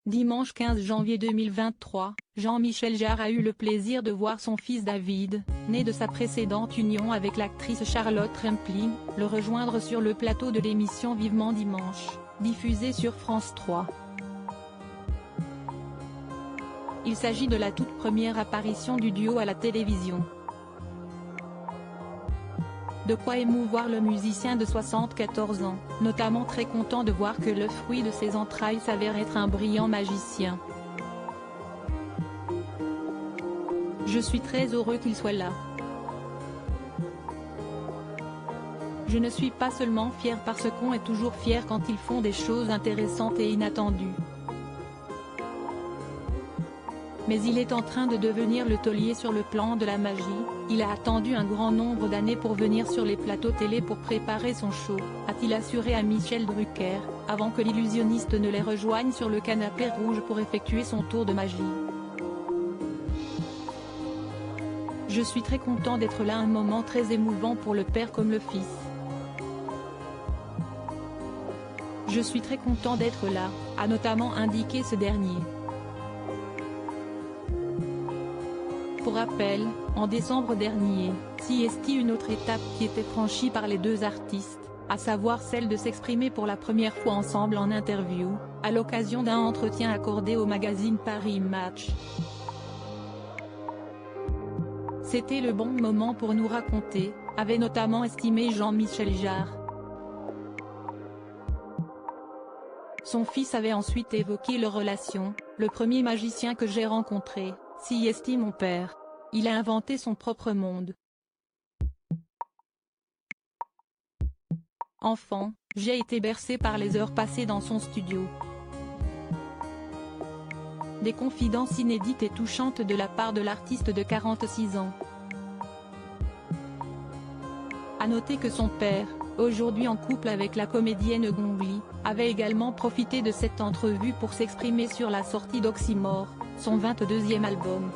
Dimanche 15 janvier 2023, Jean-Michel Jarre a eu le plaisir de voir son fils David, né de sa précédente union avec l'actrice Charlotte Rampling, le rejoindre sur le plateau de l'émission Vivement Dimanche, diffusée sur France 3. Il s'agit de la toute première apparition du duo à la télévision. De quoi émouvoir le musicien de 74 ans, notamment très content de voir que le fruit de ses entrailles s'avère être un brillant magicien. Je suis très heureux qu'il soit là. Je ne suis pas seulement fier parce qu'on est toujours fier quand ils font des choses intéressantes et inattendues. Mais il est en train de devenir le taulier sur le plan de la magie. Il a attendu un grand nombre d'années pour venir sur les plateaux télé pour préparer son show, a-t-il assuré à Michel Drucker, avant que l'illusionniste ne les rejoigne sur le canapé rouge pour effectuer son tour de magie. Je suis très content d'être là, un moment très émouvant pour le père comme le fils. Je suis très content d'être là, a notamment indiqué ce dernier. Pour rappel, en décembre dernier, CST une autre étape qui était franchie par les deux artistes, à savoir celle de s'exprimer pour la première fois ensemble en interview, à l'occasion d'un entretien accordé au magazine Paris Match. C'était le bon moment pour nous raconter, avait notamment estimé Jean-Michel Jarre. Son fils avait ensuite évoqué leur relation: le premier magicien que j'ai rencontré, CST mon père. Il a inventé son propre monde. Enfant, j'ai été bercé par les heures passées dans son studio. Des confidences inédites et touchantes de la part de l'artiste de 46 ans. À noter que son père, aujourd'hui en couple avec la comédienne Gong Li, avait également profité de cette entrevue pour s'exprimer sur la sortie d'Oxymore, son 22e album.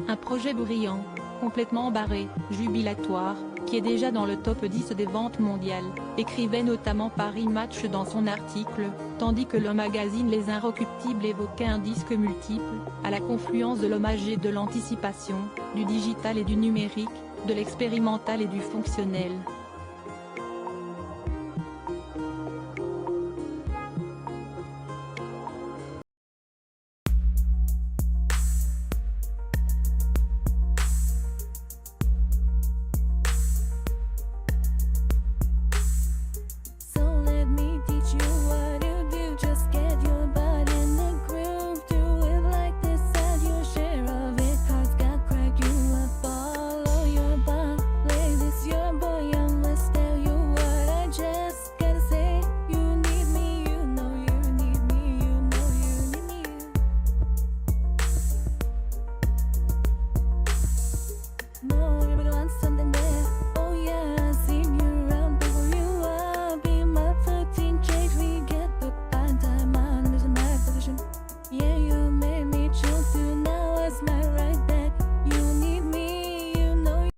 Un projet brillant, complètement barré, jubilatoire, qui est déjà dans le top 10 des ventes mondiales, écrivait notamment Paris Match dans son article, tandis que le magazine Les Inrecuptibles évoquait un disque multiple, à la confluence de l'hommage et de l'anticipation, du digital et du numérique, de l'expérimental et du fonctionnel.